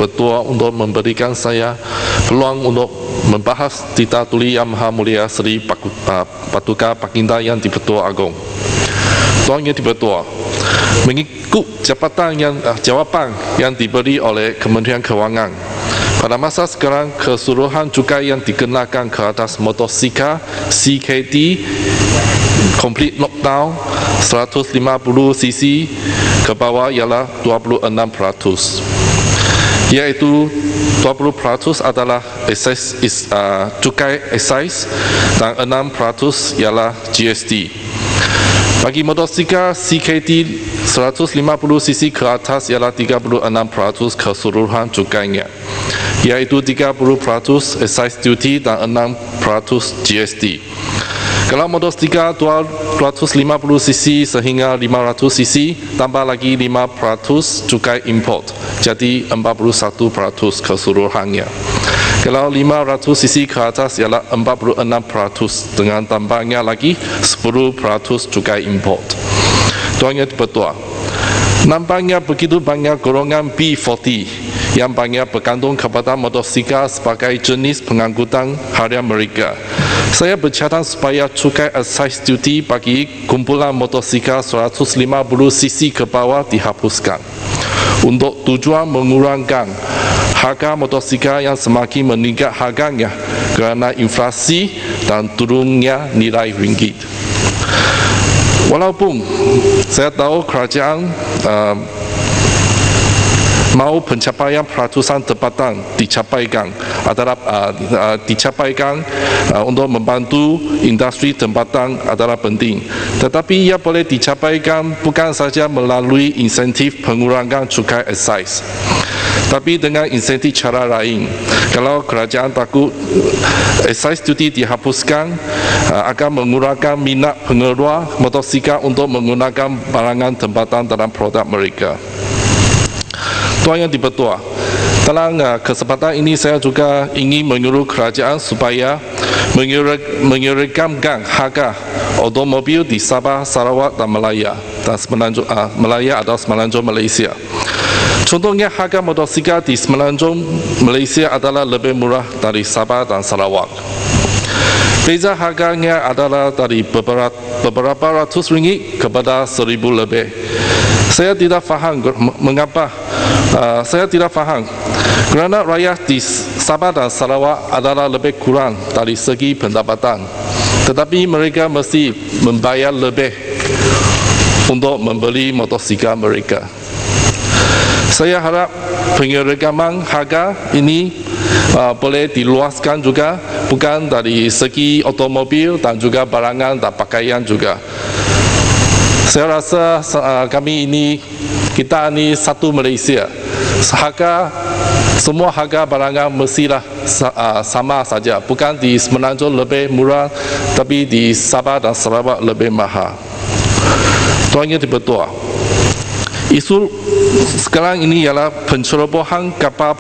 Bertua untuk memberikan saya peluang untuk membahas Tita Tuli Yang Maha Mulia Seri Paduka Baginda Yang Di-Pertua Agong. Tuan Yang Di-Pertua, mengikut jawapan yang diberi oleh Kementerian Kewangan, pada masa sekarang keseluruhan cukai yang dikenakan ke atas motosikal CKD complete lockdown 150cc ke bawah ialah 26%, iaitu 20% adalah cukai excise dan 6% ialah GST. Bagi motosikal CKD 150cc ke atas ialah 36% keseluruhan cukainya, iaitu 30% excise duty dan 6% GST. Kalau motosikal 250cc sehingga 500cc, tambah lagi 5% cukai import, jadi 41% keseluruhannya. Kalau 500cc ke atas ialah 46% dengan tambahnya lagi 10% cukai import. Tuan Yang Di-Pertua, nampaknya begitu banyak golongan B40 yang banyak bergantung kepada motosikal sebagai jenis pengangkutan harian mereka. Saya bercadang supaya cukai excise duty bagi kumpulan motosikal 150cc ke bawah dihapuskan, untuk tujuan mengurangkan harga motosikal yang semakin meningkat harganya kerana inflasi dan turunnya nilai ringgit. Walaupun saya tahu kerajaan mau pencapaian peratusan tempatan dicapaikan untuk membantu industri tempatan adalah penting, tetapi ia boleh dicapaikan bukan saja melalui insentif pengurangan cukai excise, tapi dengan insentif cara lain. Kalau kerajaan takut excise duty dihapuskan akan mengurangkan minat pengeluar motosikal untuk menggunakan barangan tempatan dalam produk mereka. Tuan Yang Di-Pertua, dalam kesempatan ini saya juga ingin menyuruh kerajaan supaya menyeragamkan harga automobil di Sabah, Sarawak dan Melaya atau Semenanjung Malaysia. Contohnya, harga motosikal di Semenanjung Malaysia adalah lebih murah dari Sabah dan Sarawak. Beza harganya adalah dari beberapa ratus ringgit kepada 1,000 lebih. Saya tidak faham mengapa. Saya tidak faham kerana rakyat di Sabah dan Sarawak adalah lebih kurang dari segi pendapatan, tetapi mereka mesti membayar lebih untuk membeli motosikal mereka. Saya harap penyeragaman harga ini boleh diluaskan juga, bukan dari segi automobil dan juga barangan dan pakaian juga. Saya rasa kita ini satu Malaysia. Semua harga barangan mestilah sama saja, bukan di Semenanjung lebih murah, tapi di Sabah dan Sarawak lebih mahal. Tuan Yang Di-Pertua, isu sekarang ini ialah pencerobohan kapal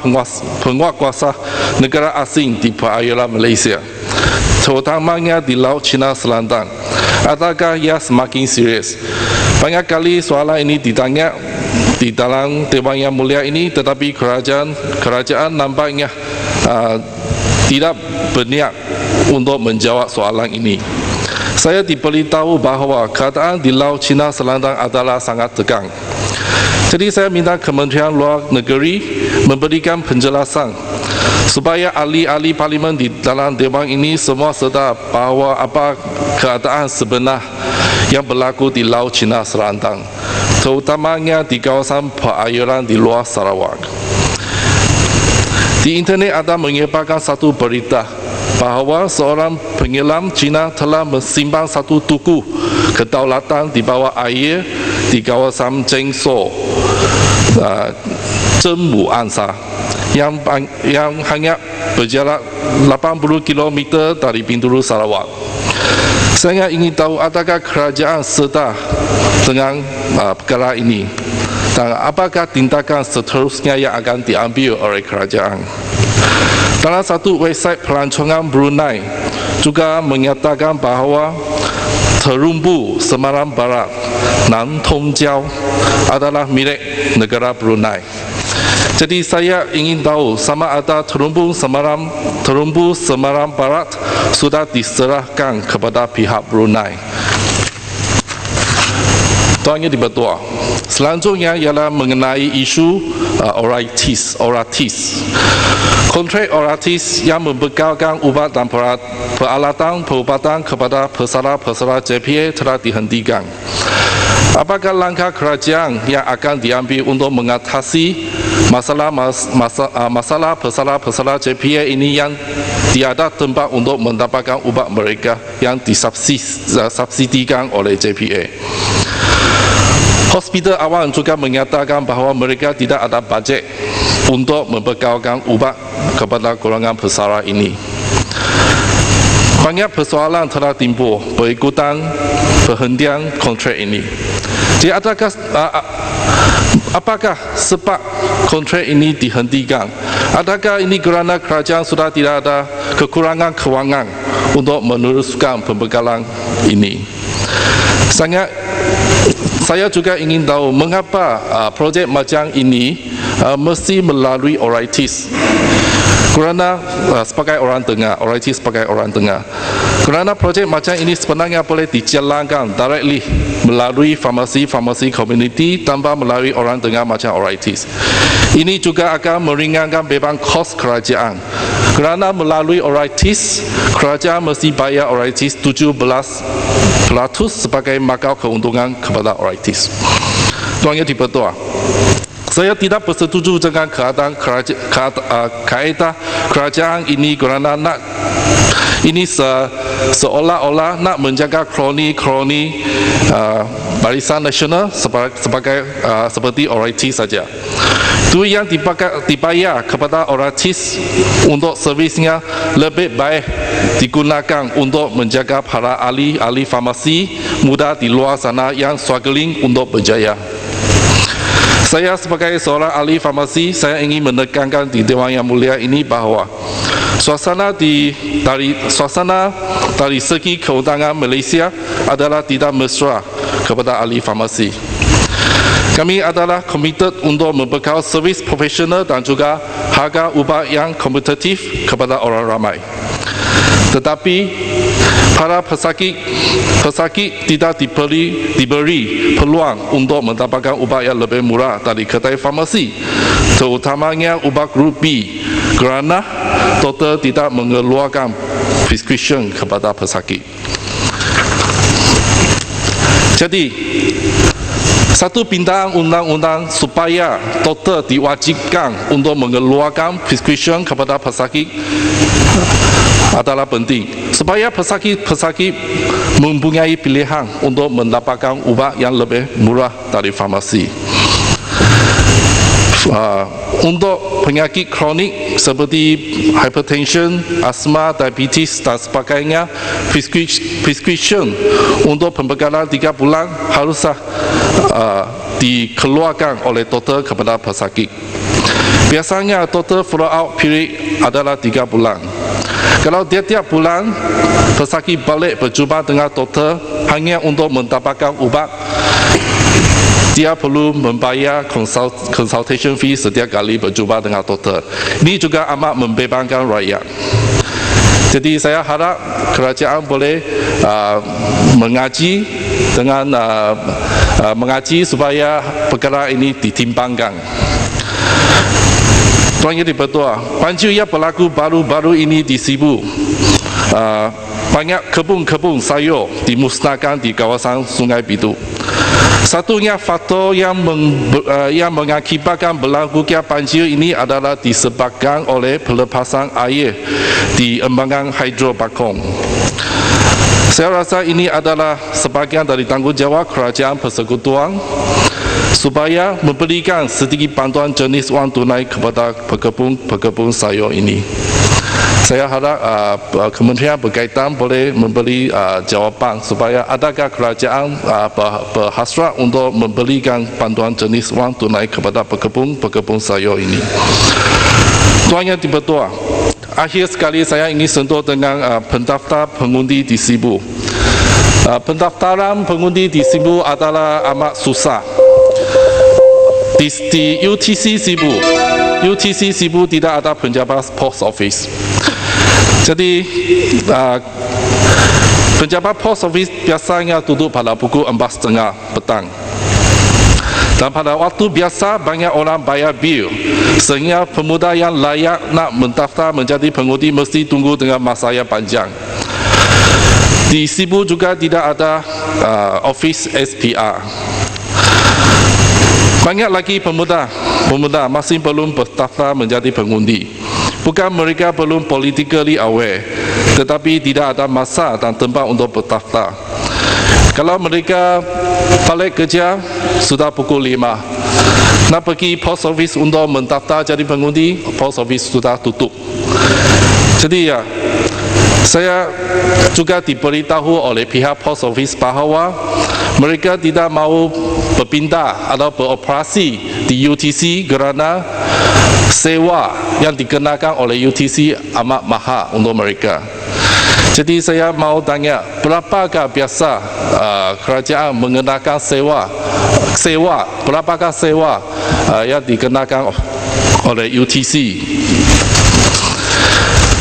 penguatkuasa negara asing di perairan Malaysia, terutamanya di Laut Cina Selatan. Adakah ia semakin serius? Banyak kali soalan ini ditanya di dalam Dewan Yang Mulia ini, tetapi kerajaan nampaknya tidak berniat untuk menjawab soalan ini. Saya diberitahu bahawa keadaan di Laut Cina Selatan adalah sangat tegang. Jadi saya minta Kementerian Luar Negeri memberikan penjelasan supaya ahli-ahli parlimen di dalam dewan ini semua sedar bahawa apa keadaan sebenar yang berlaku di Laut Cina Selatan, terutamanya di kawasan perairan di luar Sarawak. Di internet ada menyebarkan satu berita bahawa seorang penyelam Cina telah mensimpan satu tugu kedaulatan di bawah air di kawasan Zhengzhou, Zhenwu Ansha, yang hanya berjarak 80 km dari Bintulu, Sarawak. Saya ingin tahu adakah kerajaan sedar dengan perkara ini dan apakah tindakan seterusnya yang akan diambil oleh kerajaan. Dalam satu website pelancongan Brunei juga menyatakan bahawa terumbu Semarang Barat Nan Tong Jiao adalah milik negara Brunei. Jadi saya ingin tahu sama ada terumbu Semarang Barat sudah diserahkan kepada pihak Brunei. Tuan Yang Dipertua, selanjutnya ialah mengenai isu Oratis. Kontrak Oratis yang membekalkan ubat dan peralatan perubatan kepada peserta JPA telah dihentikan. Apakah langkah kerajaan yang akan diambil untuk mengatasi masalah peserta JPA ini yang tiada tempat untuk mendapatkan ubat mereka yang disubsidikan oleh JPA? Hospital awam juga menyatakan bahawa mereka tidak ada bajet untuk membekalkan ubat kepada golongan peserta ini. Banyak persoalan telah timbul berikutan perhentian kontrak ini. Jadi apakah sebab kontrak ini dihentikan? Adakah ini kerana kerajaan sudah tidak ada kekurangan kewangan untuk meneruskan pembekalan ini? Saya juga ingin tahu mengapa projek macam ini mesti melalui Oratis. Kerana sebagai orang tengah, Oratis sebagai orang tengah. Kerana projek macam ini sebenarnya boleh dijalankan directly melalui farmasi community tanpa melalui orang tengah macam Oratis. Ini juga akan meringankan beban kos kerajaan. Kerana melalui Oratis, kerajaan mesti bayar Oratis 17% sebagai makau keuntungan kepada Oratis. Tuan Yang Dipertua, saya tidak bersetuju dengan keadaan kaedah kerajaan ini kerana ini seolah-olah nak menjaga kroni barisan nasional seperti Oratis saja. Itu yang dibayar kepada Oratis untuk servisnya lebih baik digunakan untuk menjaga para ahli farmasi muda di luar sana yang struggling untuk berjaya. Saya sebagai seorang ahli farmasi, saya ingin menekankan di Dewan Yang Mulia ini bahawa suasana dari segi keundangan Malaysia adalah tidak mesra kepada ahli farmasi. Kami adalah komited untuk membekal servis profesional dan juga harga ubat yang kompetitif kepada orang ramai. Tetapi para pesakit tidak diberi peluang untuk mendapatkan ubat yang lebih murah dari kedai farmasi, terutamanya ubat grup B, kerana doktor tidak mengeluarkan prescription kepada pesakit. Jadi, satu pintaan undang-undang supaya doktor diwajibkan untuk mengeluarkan prescription kepada pesakit adalah penting supaya pesakit mempunyai pilihan untuk mendapatkan ubat yang lebih murah dari farmasi. Untuk penyakit kronik seperti hypertension, asma, diabetes dan sebagainya, prescription untuk pembekalan 3 bulan haruslah dikeluarkan oleh doktor kepada pesakit. Biasanya doktor follow up period adalah 3 bulan. Kalau tiap bulan pesakit balik berjumpa dengan doktor hanya untuk mendapatkan ubat, dia perlu membayar consultation fee setiap kali berjumpa dengan doktor. Ini juga amat membebankan rakyat. Jadi saya harap kerajaan boleh mengaji supaya perkara ini ditimbangkan. Tuan Yang Dipertua, banjir yang berlaku baru-baru ini di Sibu, banyak kebun sayur dimusnahkan di kawasan Sungai Bidu. Satunya faktor yang mengakibatkan berlakunya banjir ini adalah disebabkan oleh pelepasan air di embangan hidro Bakong. Saya rasa ini adalah sebahagian dari tanggungjawab kerajaan persekutuan supaya memberikan sedikit bantuan jenis wang tunai kepada pekebun sayur ini. Saya harap kementerian berkaitan boleh memberi jawapan supaya adakah kerajaan berhasrat untuk memberikan bantuan jenis wang tunai kepada pekebun sayur ini. Tuan Yang Dipertua, akhir sekali saya ingin sentuh dengan pendaftar pengundi di Sibu. Pendaftaran pengundi di Sibu adalah amat susah. Di UTC Sibu, UTC Sibu tidak ada penjabat post office. Jadi penjabat post office biasanya duduk pada pukul 4:30 petang. Dan pada waktu biasa banyak orang bayar bil, sehingga pemuda yang layak nak mendaftar menjadi pengundi mesti tunggu dengan masa yang panjang. Di Sibu juga tidak ada office SPR. Banyak lagi pemuda masih belum berdaftar menjadi pengundi. Bukan mereka belum politically aware, tetapi tidak ada masa dan tempat untuk berdaftar. Kalau mereka balik kerja sudah pukul 5, nak pergi post office untuk mendaftar jadi pengundi, post office sudah tutup. Jadi ya, saya juga diberitahu oleh pihak post office bahawa mereka tidak mahu berpindah atau beroperasi di UTC kerana sewa yang dikenakan oleh UTC amat mahal untuk mereka. Jadi saya mau tanya, berapakah biasa kerajaan mengenakan sewa, berapakah sewa yang dikenakan oleh UTC?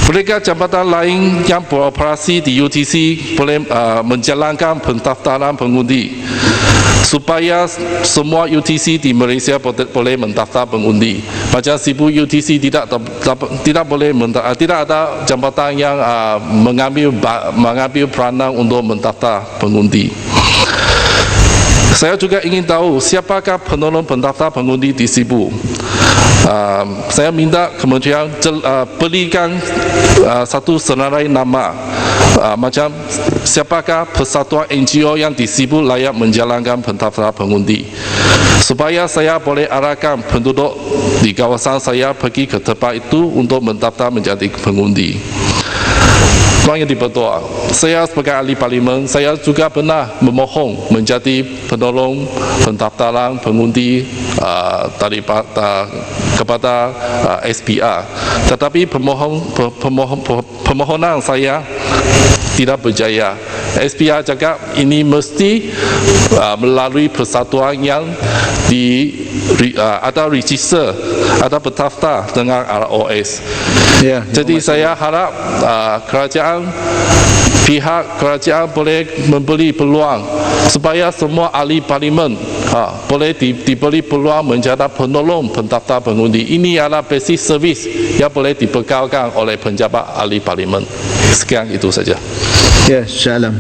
Mereka jabatan lain yang beroperasi di UTC boleh menjalankan pendaftaran pengundi supaya semua UTC di Malaysia boleh mendaftar pengundi. Macam Sibu UTC tidak boleh tidak ada jabatan yang mengambil peranan untuk mendaftar pengundi. Saya juga ingin tahu siapakah penolong pendaftar pengundi di Sibu. Saya minta kementerian berikan satu senarai nama, macam siapakah persatuan NGO yang di Sibu layak menjalankan pendaftaran pengundi, supaya saya boleh arahkan penduduk di kawasan saya pergi ke tempat itu untuk mendaftar menjadi pengundi. Tuan Yang di-Pertua, saya sebagai ahli parlimen, saya juga pernah memohon menjadi penolong pendaftaran pengundi kepada SPR. Tetapi permohonan saya tidak berjaya. SPR cakap ini mesti melalui persatuan yang ada register, ada berdaftar dengan ROS. Ya, jadi saya harap pihak kerajaan boleh memberi peluang supaya semua ahli parlimen boleh diberi peluang menjadi penolong pendaftar pengundi. Ini adalah basic service yang boleh dibekalkan oleh penjabat ahli parlimen. Sekian itu saja. Ya, shalom.